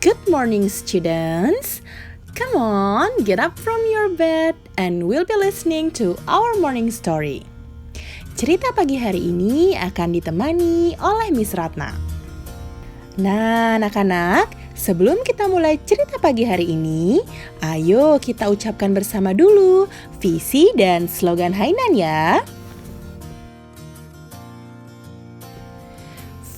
Good morning, students. Come on, get up from your bed and we'll be listening to our morning story. Cerita pagi hari ini akan ditemani oleh Miss Ratna. Nah, anak-anak, sebelum kita mulai cerita pagi hari ini, ayo kita ucapkan bersama dulu visi dan slogan Hainan ya.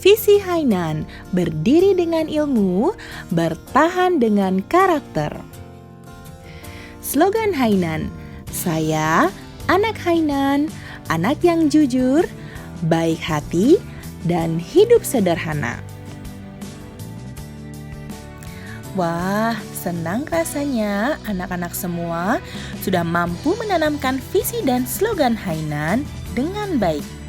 Visi Hainan, berdiri dengan ilmu, bertahan dengan karakter. Slogan Hainan, saya anak Hainan, anak yang jujur, baik hati, dan hidup sederhana. Wah, senang rasanya anak-anak semua sudah mampu menanamkan visi dan slogan Hainan dengan baik.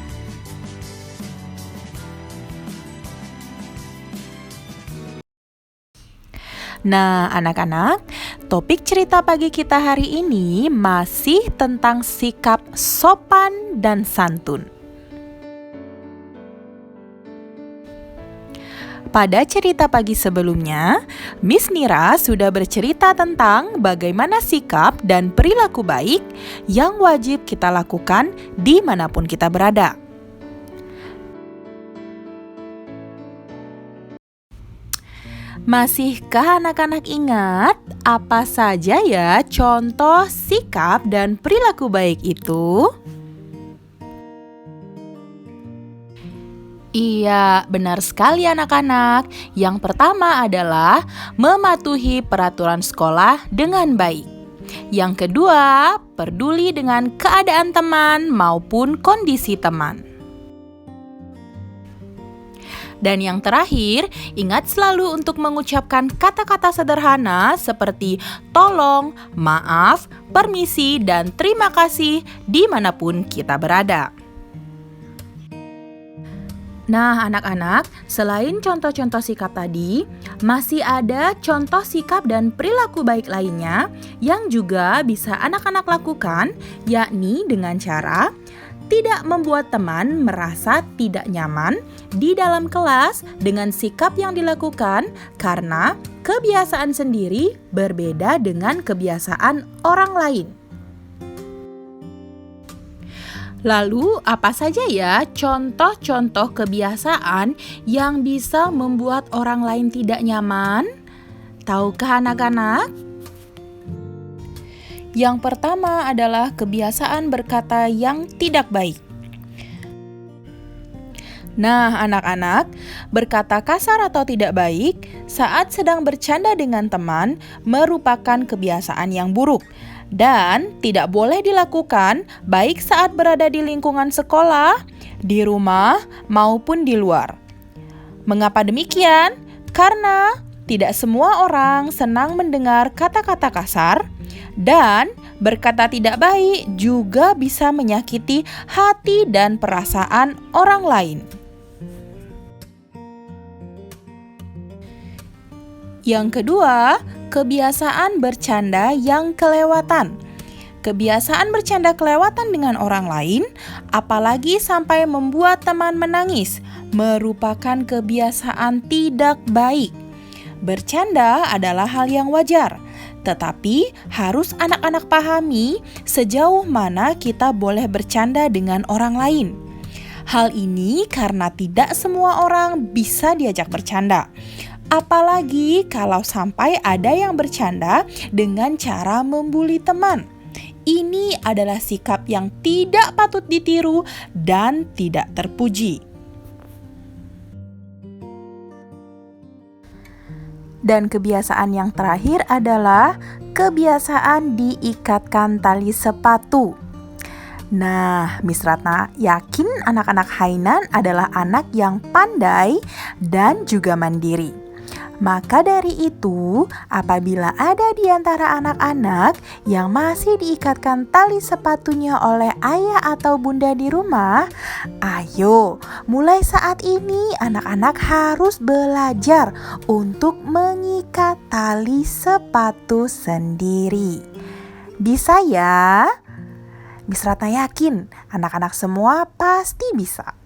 Nah, anak-anak, topik cerita pagi kita hari ini masih tentang sikap sopan dan santun. Pada cerita pagi sebelumnya, Miss Nira sudah bercerita tentang bagaimana sikap dan perilaku baik yang wajib kita lakukan dimanapun kita berada. Masihkah anak-anak ingat apa saja ya contoh sikap dan perilaku baik itu? Iya, benar sekali anak-anak. Yang pertama adalah mematuhi peraturan sekolah dengan baik. Yang kedua, peduli dengan keadaan teman maupun kondisi teman. Dan yang terakhir, ingat selalu untuk mengucapkan kata-kata sederhana seperti tolong, maaf, permisi, dan terima kasih dimanapun kita berada. Nah, anak-anak, selain contoh-contoh sikap tadi, masih ada contoh sikap dan perilaku baik lainnya yang juga bisa anak-anak lakukan, yakni dengan cara tidak membuat teman merasa tidak nyaman di dalam kelas dengan sikap yang dilakukan karena kebiasaan sendiri berbeda dengan kebiasaan orang lain. Lalu, apa saja ya contoh-contoh kebiasaan yang bisa membuat orang lain tidak nyaman? Tahukah anak-anak? Yang pertama adalah kebiasaan berkata yang tidak baik. Nah, anak-anak, berkata kasar atau tidak baik saat sedang bercanda dengan teman merupakan kebiasaan yang buruk dan tidak boleh dilakukan baik saat berada di lingkungan sekolah, di rumah, maupun di luar. Mengapa demikian? Karena tidak semua orang senang mendengar kata-kata kasar, dan berkata tidak baik juga bisa menyakiti hati dan perasaan orang lain. Yang kedua, kebiasaan bercanda yang kelewatan. Kebiasaan bercanda kelewatan dengan orang lain, apalagi sampai membuat teman menangis, merupakan kebiasaan tidak baik. Bercanda adalah hal yang wajar, tetapi harus anak-anak pahami sejauh mana kita boleh bercanda dengan orang lain. Hal ini karena tidak semua orang bisa diajak bercanda. Apalagi kalau sampai ada yang bercanda dengan cara membuli teman. Ini adalah sikap yang tidak patut ditiru dan tidak terpuji. Dan kebiasaan yang terakhir adalah kebiasaan diikatkan tali sepatu. Nah, Miss Ratna yakin anak-anak Hainan adalah anak yang pandai dan juga mandiri. Maka dari itu, apabila ada di antara anak-anak yang masih diikatkan tali sepatunya oleh ayah atau bunda di rumah, ayo, mulai saat ini anak-anak harus belajar untuk mengikat tali sepatu sendiri. Bisa ya? Miss Ratna yakin anak-anak semua pasti bisa.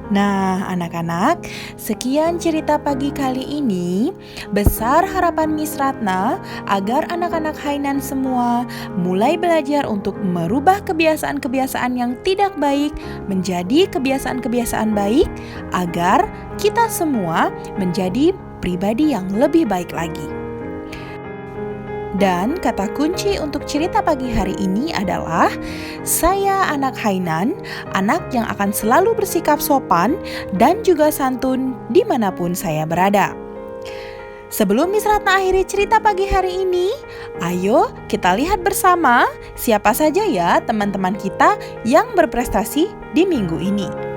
Nah, anak-anak, sekian cerita pagi kali ini. Besar harapan Miss Ratna agar anak-anak Hainan semua mulai belajar untuk merubah kebiasaan-kebiasaan yang tidak baik menjadi kebiasaan-kebiasaan baik agar kita semua menjadi pribadi yang lebih baik lagi. Dan kata kunci untuk cerita pagi hari ini adalah saya anak Hainan, anak yang akan selalu bersikap sopan dan juga santun dimanapun saya berada. Sebelum Miss Ratna akhiri cerita pagi hari ini, ayo kita lihat bersama siapa saja ya teman-teman kita yang berprestasi di minggu ini.